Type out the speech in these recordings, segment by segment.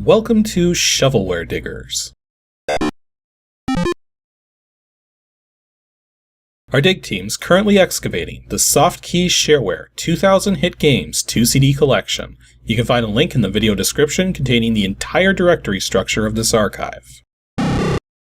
Welcome to Shovelware Diggers. Our dig team's currently excavating the Softkey Shareware 2000 Hit Games 2CD collection. You can find a link in the video description containing the entire directory structure of this archive.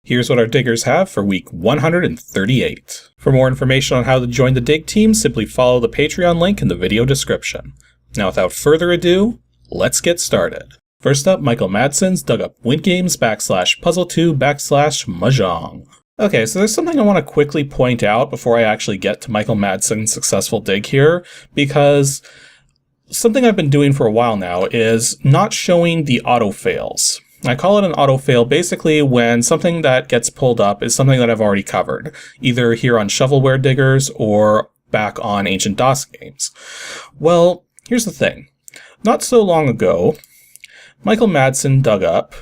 Here's what our diggers have for week 138. For more information on how to join the dig team, simply follow the Patreon link in the video description. Now without further ado, let's get started. First up, Michael Madsen's dug up WINGAMES /puzzle2/Mahjong. Okay, so there's something I want to quickly point out before I actually get to Michael Madsen's successful dig here, because something I've been doing for a while now is not showing the auto-fails. I call it an auto-fail basically when something that gets pulled up is something that I've already covered, either here on Shovelware Diggers or back on Ancient DOSGAMES. Well, here's the thing. Not so long ago, Michael Madsen dug up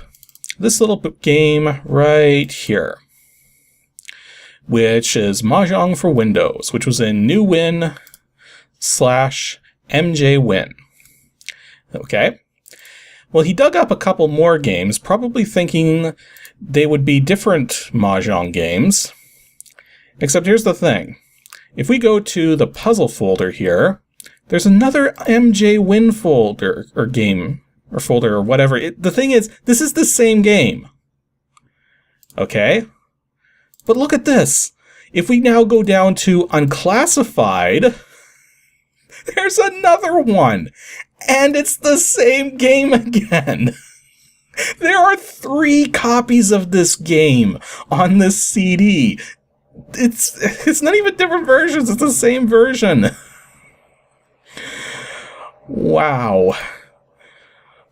this little game right here, which is Mahjong for Windows, which was in newwin/mjwin. Okay. Well, he dug up a couple more games, probably thinking they would be different Mahjong games. Except here's the thing. If we go to the puzzle folder here, there's another mjwin folder, or game, or folder, or whatever. The thing is, this is the same game. Okay? But look at this. If we now go down to unclassified, there's another one. And it's the same game again. There are 3 copies of this game on this CD. It's not even different versions, it's the same version. Wow.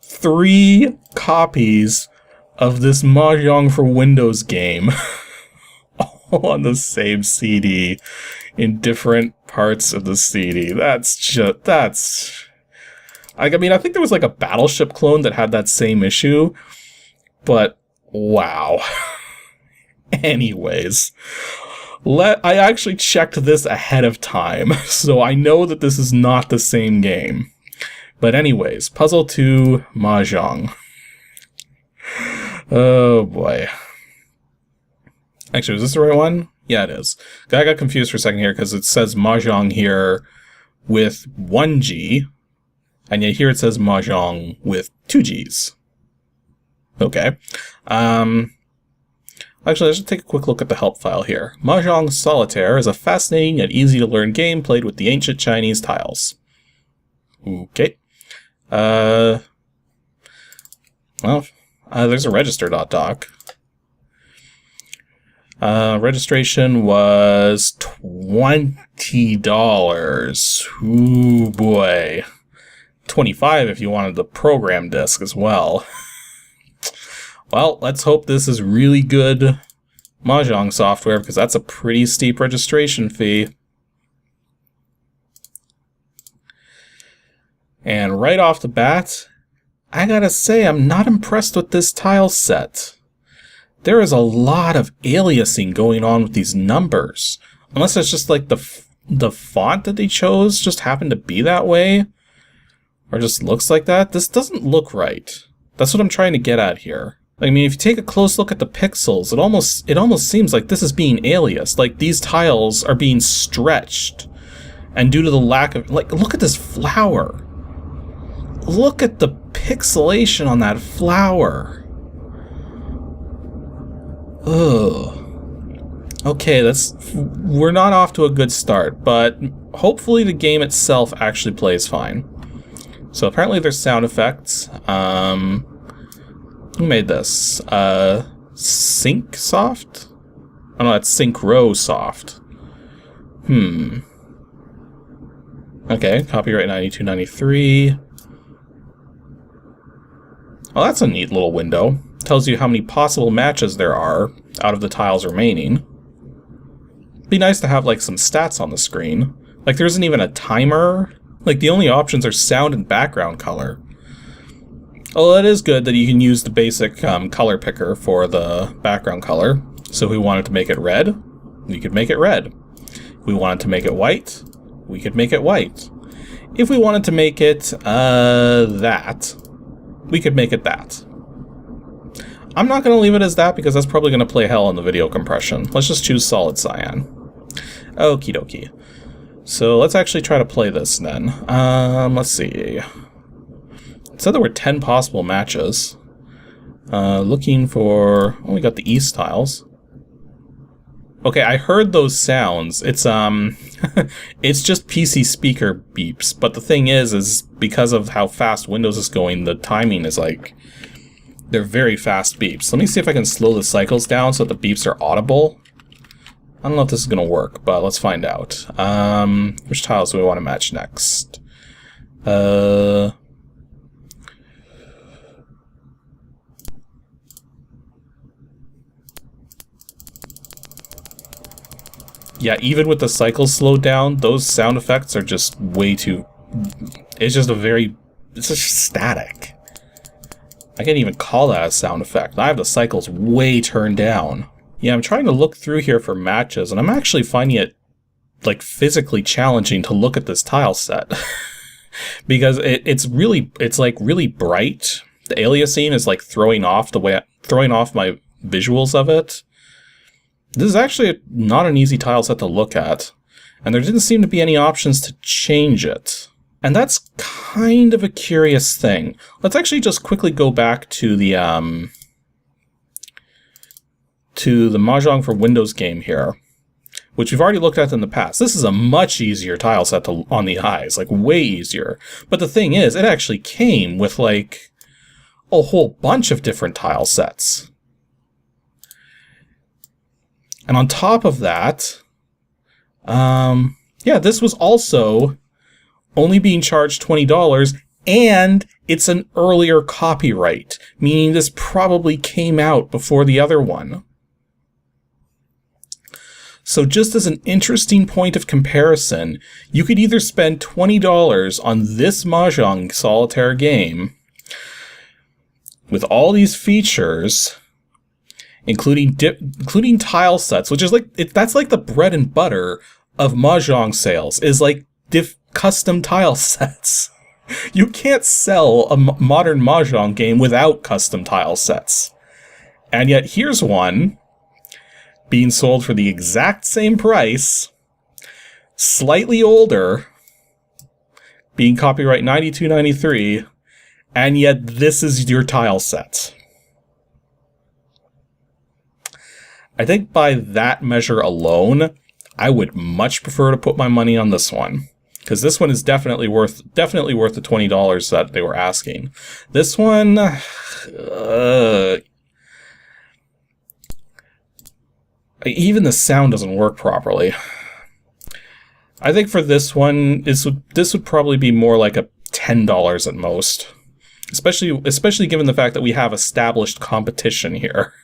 3 copies of this Mahjong for Windows game. All on the same CD in different parts of the CD. I mean, I think there was like a Battleship clone that had that same issue, but wow. Anyways, I actually checked this ahead of time, so I know that this is not the same game. But anyways, Puzzle 2 Mahjong. Oh boy. Actually, is this the right one? Yeah, it is. I got confused for a second here because it says Mahjong here with 1 G, and yet here it says Mahjong with 2 Gs. Okay. Actually, let's just take a quick look at the help file here. Mahjong Solitaire is a fascinating yet easy to learn game played with the ancient Chinese tiles. Okay. Well, there's a register.doc. Registration was $20. Ooh boy. $25 if you wanted the program disc as well. Well, let's hope this is really good Mahjong software, because that's a pretty steep registration fee. And right off the bat, I gotta say I'm not impressed with this tile set. There is a lot of aliasing going on with these numbers. Unless it's just like the font that they chose just happened to be that way, or just looks like that. This doesn't look right. That's what I'm trying to get at here. I mean, if you take a close look at the pixels, it almost seems like this is being aliased. Like these tiles are being stretched, and due to the lack of, like, look at this flower. Look at the pixelation on that flower. Ugh. Okay, we're not off to a good start, but hopefully the game itself actually plays fine. So apparently there's sound effects. Who made this? Syncsoft? Oh no, that's Syncrosoft. Okay, copyright 9293. Well, that's a neat little window. Tells you how many possible matches there are out of the tiles remaining. Be nice to have like some stats on the screen. Like there isn't even a timer. Like the only options are sound and background color. Well, it is good that you can use the basic color picker for the background color. So if we wanted to make it red, we could make it red. If we wanted to make it white, we could make it white. If we wanted to make it that, we could make it that. I'm not going to leave it as that because that's probably going to play hell in the video compression. Let's just choose solid cyan. Okie dokie. So let's actually try to play this then. Let's see. It said there were 10 possible matches. Looking for... Oh, we got the East tiles. Okay, I heard those sounds. It's, it's just PC speaker beeps. But the thing is because of how fast Windows is going, the timing is like... They're very fast beeps. Let me see if I can slow the cycles down so that the beeps are audible. I don't know if this is going to work, but let's find out. Which tiles do we want to match next? Yeah, even with the cycles slowed down, those sound effects are just way too... It's just static. I can't even call that a sound effect. I have the cycles way turned down. Yeah, I'm trying to look through here for matches, and I'm actually finding it, like, physically challenging to look at this tile set. Because it's like really bright. The aliasing is like throwing off my visuals of it. This is actually not an easy tile set to look at, and there didn't seem to be any options to change it. And that's kind of a curious thing. Let's actually just quickly go back to the Mahjong for Windows game here, which we've already looked at in the past. This is a much easier tile set on the eyes, like way easier. But the thing is, it actually came with like a whole bunch of different tile sets. And on top of that, yeah, this was also only being charged $20, and it's an earlier copyright, meaning this probably came out before the other one. So just as an interesting point of comparison, you could either spend $20 on this Mahjong solitaire game with all these features, including tile sets, which is like that's like the bread and butter of Mahjong sales, is like custom tile sets. You can't sell a modern Mahjong game without custom tile sets. And yet here's one being sold for the exact same price, slightly older, being copyright 9293, and yet this is your tile set. I think by that measure alone, I would much prefer to put my money on this one. Because this one is definitely worth the $20 that they were asking. This one, even the sound doesn't work properly. I think for this one, this would probably be more like a $10 at most, especially given the fact that we have established competition here.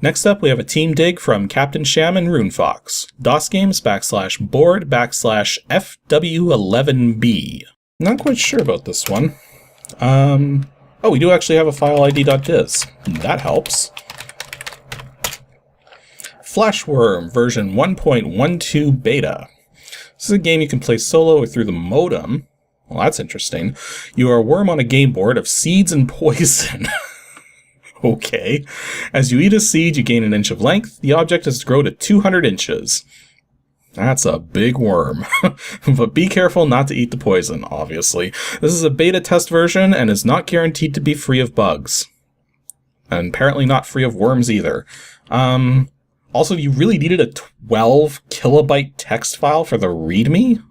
Next up, we have a team dig from Captain Sham and RuneFox. DOSGAMES /board/FW11B. Not quite sure about this one. Oh, we do actually have a file ID.diz. That helps. Flashworm version 1.12 beta. This is a game you can play solo or through the modem. Well, that's interesting. You are a worm on a game board of seeds and poison. Okay. As you eat a seed, you gain an inch of length. The object is to grow to 200 inches. That's a big worm. But be careful not to eat the poison, obviously. This is a beta test version and is not guaranteed to be free of bugs. And apparently not free of worms either. Also, you really needed a 12 kilobyte text file for the README?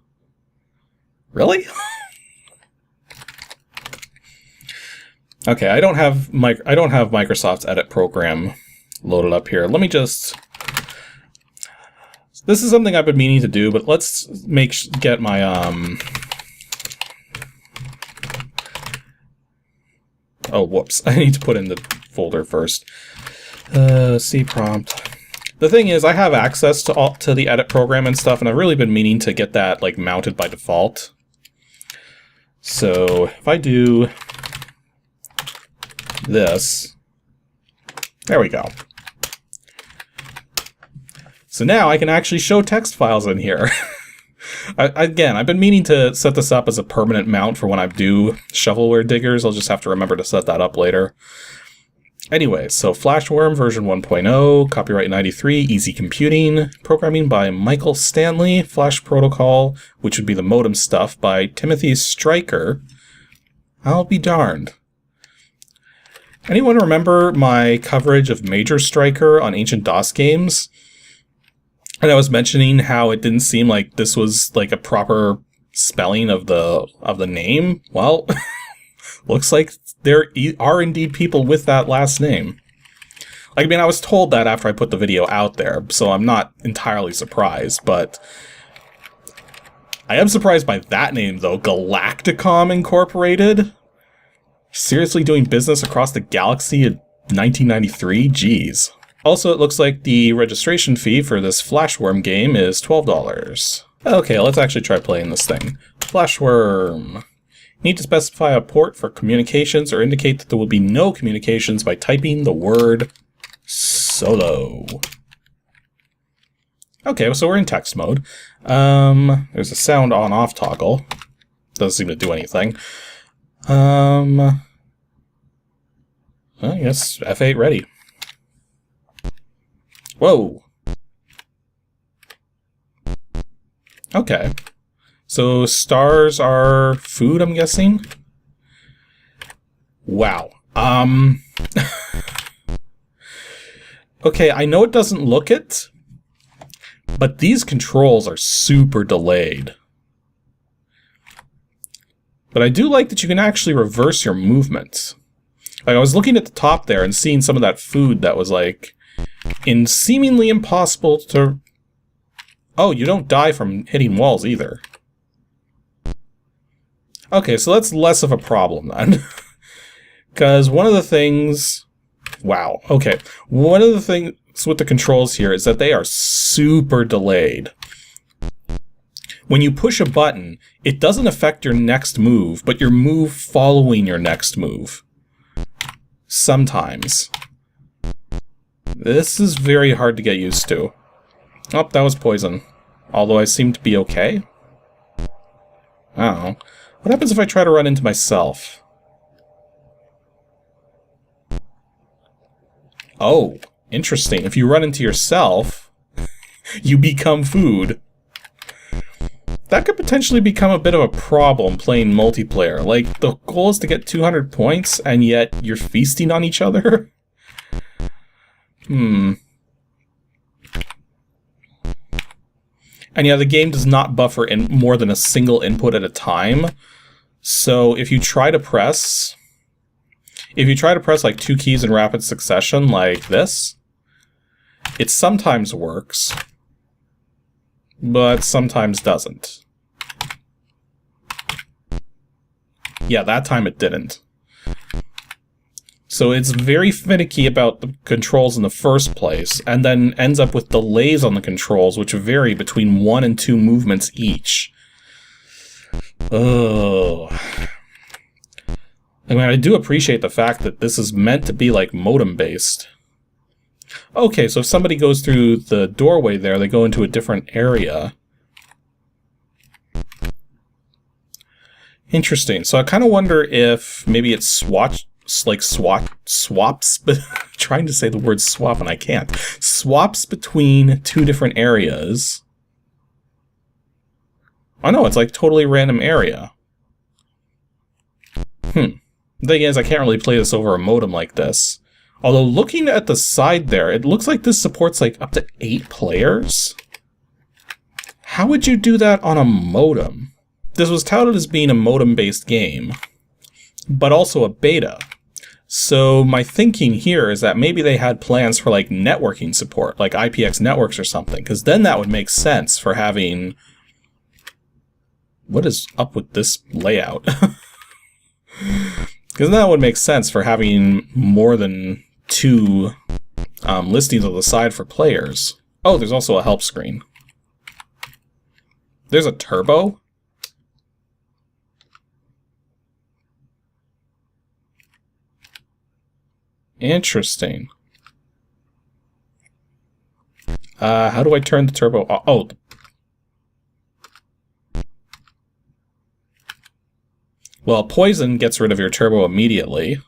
Really? Okay, I don't have Microsoft's edit program loaded up here. Let me just... This is something I've been meaning to do, but let's get my Oh, whoops! I need to put in the folder first. C prompt. The thing is, I have access to the edit program and stuff, and I've really been meaning to get that like mounted by default. So if I do this, there we go. So now I can actually show text files in here. Again, I've been meaning to set this up as a permanent mount for when I do shovelware diggers. I'll just have to remember to set that up later. Anyway, so Flashworm version 1.0, copyright 93, easy computing, programming by Michael Stanley, Flash Protocol, which would be the modem stuff, by Timothy Stryker. I'll be darned. Anyone remember my coverage of Major Striker on Ancient DOS games? And I was mentioning how it didn't seem like this was like a proper spelling of the name. Well, looks like there are indeed people with that last name. Like, I mean, I was told that after I put the video out there, so I'm not entirely surprised, but I am surprised by that name, though. Galacticom Incorporated? Seriously doing business across the galaxy in 1993? Jeez. Also, it looks like the registration fee for this Flashworm game is $12. Okay, let's actually try playing this thing. Flashworm. Need to specify a port for communications or indicate that there will be no communications by typing the word solo. Okay, so we're in text mode. There's a sound on-off toggle. Doesn't seem to do anything. I guess F8 ready. Whoa. Okay. So stars are food, I'm guessing? Wow. Okay, I know it doesn't look it, but these controls are super delayed. But I do like that you can actually reverse your movements. Like, I was looking at the top there and seeing some of that food that was, like, seemingly impossible to... Oh, you don't die from hitting walls either. Okay, so that's less of a problem then. Because one of the things... Wow, okay. One of the things with the controls here is that they are super delayed. When you push a button, it doesn't affect your next move, but your move following your next move. Sometimes. This is very hard to get used to. Oh, that was poison. Although I seem to be okay. I don't know. What happens if I try to run into myself? Oh, interesting. If you run into yourself, you become food. That could potentially become a bit of a problem playing multiplayer. Like, the goal is to get 200 points, and yet you're feasting on each other? And yeah, the game does not buffer in more than a single input at a time. So if you try to press... If you try to press like 2 keys in rapid succession, like this, it sometimes works, but sometimes doesn't. Yeah, that time it didn't. So it's very finicky about the controls in the first place, and then ends up with delays on the controls, which vary between 1 and 2 movements each. Ugh. I mean, I do appreciate the fact that this is meant to be, like, modem-based. Okay, so if somebody goes through the doorway there, they go into a different area. Interesting. So I kind of wonder if maybe it swaps, trying to say the word swap and I can't. Swaps between 2 different areas. Oh no, it's like totally random area. The thing is, I can't really play this over a modem like this. Although, looking at the side there, it looks like this supports, like, up to 8 players? How would you do that on a modem? This was touted as being a modem-based game, but also a beta. So, my thinking here is that maybe they had plans for, like, networking support, like IPX networks or something, because then that would make sense for having... What is up with this layout? Because that would make sense for having more than 2 listings on the side for players. Oh, there's also a help screen. There's a turbo? Interesting. How do I turn the turbo off? Oh. Well, poison gets rid of your turbo immediately.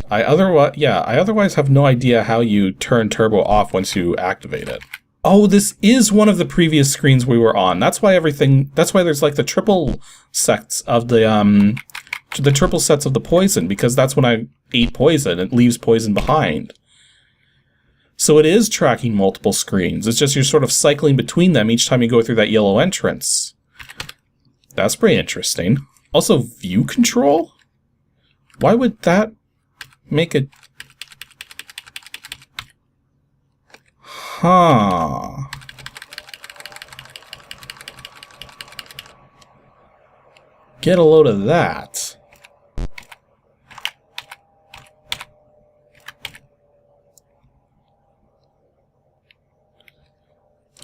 I otherwise have no idea how you turn turbo off once you activate it. Oh, this is one of the previous screens we were on. That's why there's like the triple sets of the triple sets of the poison, because that's when I ate poison. It leaves poison behind. So it is tracking multiple screens. It's just you're sort of cycling between them each time you go through that yellow entrance. That's pretty interesting. Also, view control? Why would that make it... Huh. Get a load of that.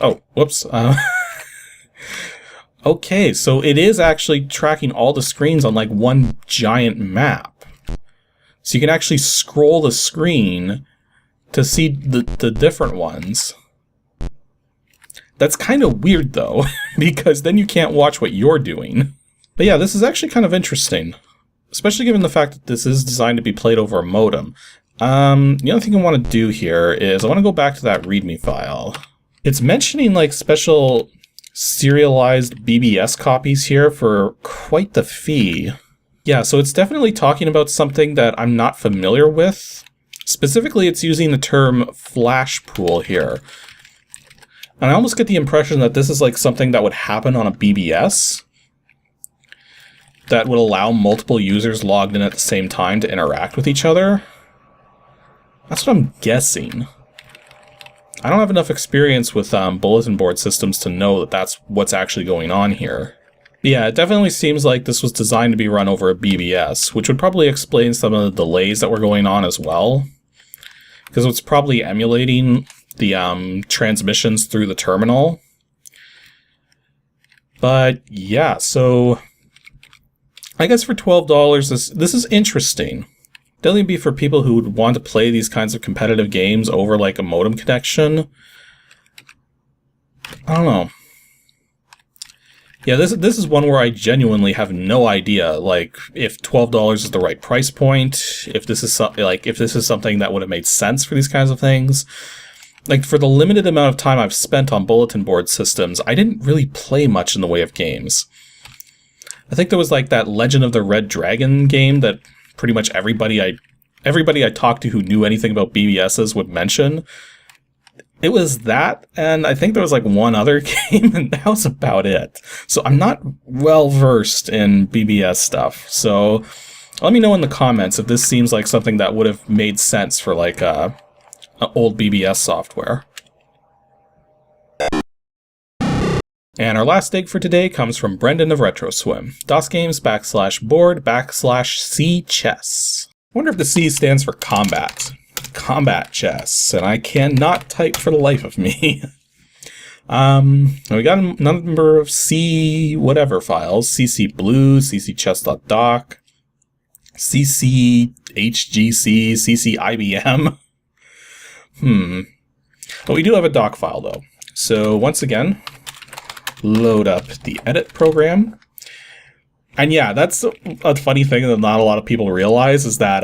Oh, whoops. Okay, so it is actually tracking all the screens on like one giant map. So you can actually scroll the screen to see the different ones. That's kind of weird though, because then you can't watch what you're doing. But yeah, this is actually kind of interesting, especially given the fact that this is designed to be played over a modem. The other thing I want to do here is I want to go back to that README file. It's mentioning like special serialized BBS copies here for quite the fee. Yeah, so it's definitely talking about something that I'm not familiar with. Specifically, it's using the term flash pool here. And I almost get the impression that this is like something that would happen on a BBS that would allow multiple users logged in at the same time to interact with each other. That's what I'm guessing. I don't have enough experience with bulletin board systems to know that that's what's actually going on here. But yeah, it definitely seems like this was designed to be run over a BBS, which would probably explain some of the delays that were going on as well. Because it's probably emulating the transmissions through the terminal. But yeah, so I guess for $12, this is interesting. Definitely be for people who would want to play these kinds of competitive games over like a modem connection. I don't know. Yeah, this is one where I genuinely have no idea, like, if $12 is the right price point, if this is something that would have made sense for these kinds of things. Like, for the limited amount of time I've spent on bulletin board systems, I didn't really play much in the way of games. I think there was like that Legend of the Red Dragon game that pretty much everybody I talked to who knew anything about BBSs would mention. It was that, and I think there was like one other game, and that was about it. So I'm not well versed in BBS stuff. So let me know in the comments if this seems like something that would have made sense for like old BBS software. And our last dig for today comes from Brendan of RetroSwim. DOSGAMES /board/C-chess. I wonder if the C stands for combat. Combat chess, and I cannot type for the life of me. We got a number of C whatever files: CC Blue, CCHESS.doc, CCHGC, CCIBM. But we do have a doc file though. So once again, load up the edit program. And yeah, that's a funny thing that not a lot of people realize is that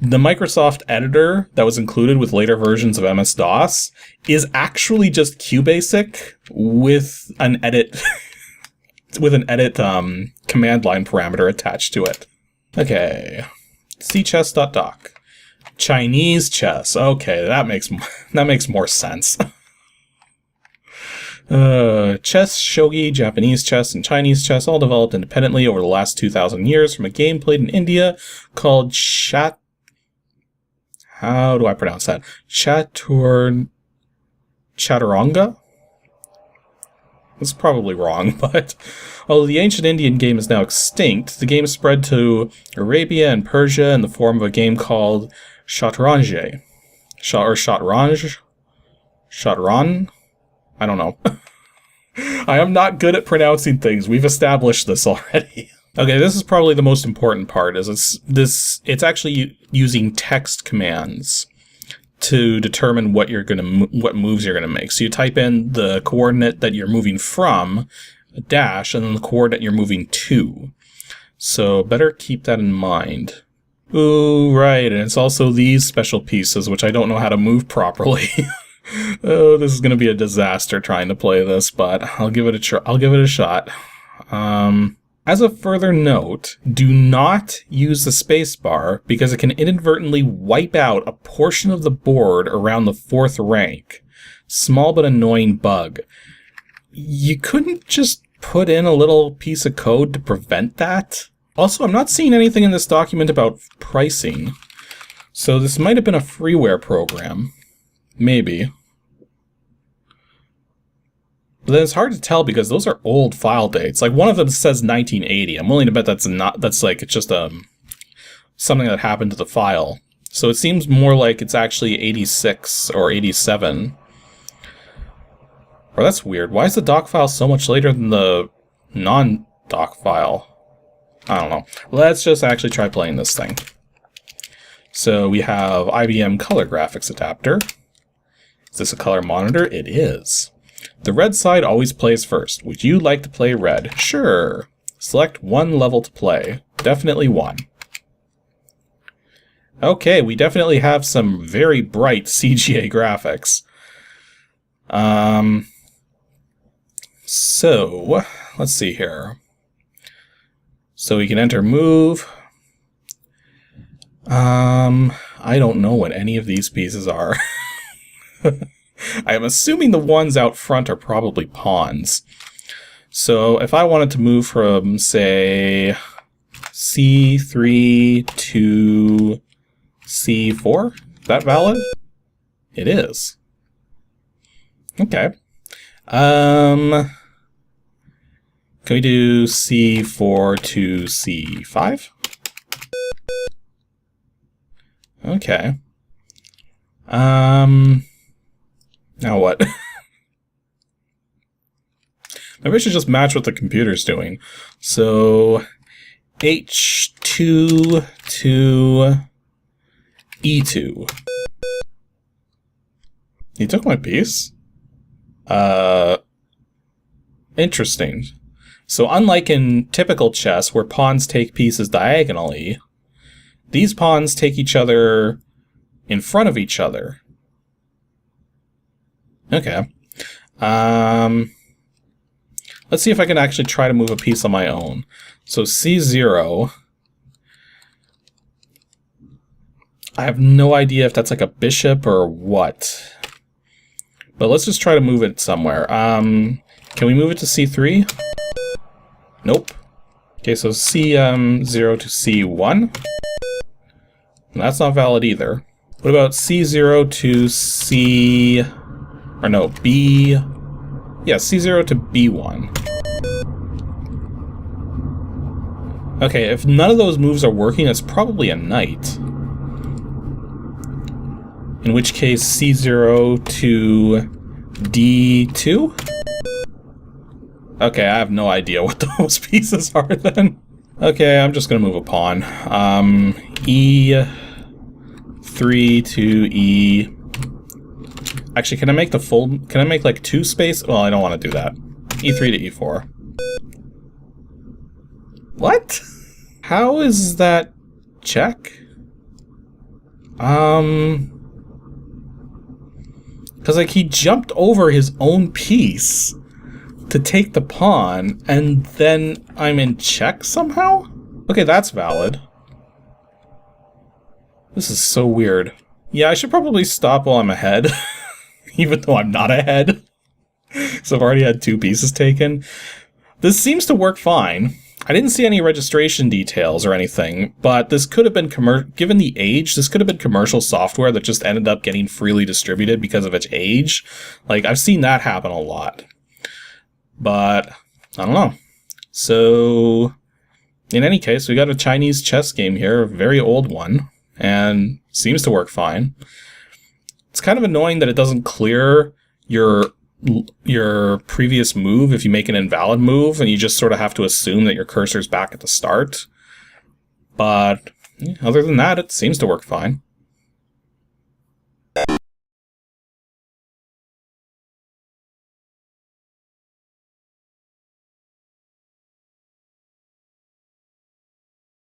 the Microsoft editor that was included with later versions of MS-DOS is actually just QBasic with an edit command line parameter attached to it. Okay, cchess.doc. Chinese chess. Okay, that makes more sense. Chess, shogi, Japanese chess, and Chinese chess all developed independently over the last 2,000 years from a game played in India called how do I pronounce that? Chaturanga? That's probably wrong, but although the ancient Indian game is now extinct, the game spread to Arabia and Persia in the form of a game called Shatranj. Shatranj? Shatran? I don't know. I am not good at pronouncing things. We've established this already. Okay, this is probably the most important part. It's actually using text commands to determine what moves you're gonna make. So you type in the coordinate that you're moving from, a dash, and then the coordinate you're moving to. So better keep that in mind. Ooh, right, and it's also these special pieces, which I don't know how to move properly. Oh, this is going to be a disaster trying to play this, but I'll give it a shot. As a further note, do not use the spacebar because it can inadvertently wipe out a portion of the board around the 4th rank. Small but annoying bug. You couldn't just put in a little piece of code to prevent that? Also, I'm not seeing anything in this document about pricing, so this might have been a freeware program. Maybe. But then it's hard to tell because those are old file dates. Like, one of them says 1980. I'm willing to bet that's it's just something that happened to the file. So it seems more like it's actually 86 or 87. Or that's weird. Why is the doc file so much later than the non-doc file? I don't know. Let's just actually try playing this thing. So we have IBM color graphics adapter. Is this a color monitor? It is. The red side always plays first. Would you like to play red? Sure. Select one level to play. Definitely one. Okay, we definitely have some very bright CGA graphics. So, let's see here. So we can enter move. I don't know what any of these pieces are. I am assuming the ones out front are probably pawns. So if I wanted to move from, say, C3 to C4, is that valid? It is. Okay. Can we do C4 to C5? Okay. Now what? Maybe I should just match what the computer's doing. So, H2 to E2. He took my piece? Interesting. So unlike in typical chess, where pawns take pieces diagonally, these pawns take each other in front of each other. Okay. Let's see if I can actually try to move a piece on my own. So C0. I have no idea if that's like a bishop or what. But let's just try to move it somewhere. Can we move it to C3? Nope. Okay, so C0 to C1. That's not valid either. What about C0 to C... or no, B... yeah, C0 to B1. Okay, if none of those moves are working, it's probably a knight. In which case, C0 to D2? Okay, I have no idea what those pieces are then. Okay, I'm just gonna move a pawn. E3 to E... Actually, can I make the full... Can I make, like, 2 space? Well, I don't want to do that. E3 to E4. What? How is that check? Because, like, he jumped over his own piece to take the pawn, and then I'm in check somehow? Okay, that's valid. This is so weird. Yeah, I should probably stop while I'm ahead. Even though I'm not ahead. So I've already had 2 pieces taken. This seems to work fine. I didn't see any registration details or anything, but this could have been given the age, this could have been commercial software that just ended up getting freely distributed because of its age. Like, I've seen that happen a lot. But, I don't know. So, in any case, we got a Chinese chess game here, a very old one, and seems to work fine. It's kind of annoying that it doesn't clear your previous move if you make an invalid move, and you just sort of have to assume that your cursor's back at the start. But other than that, it seems to work fine.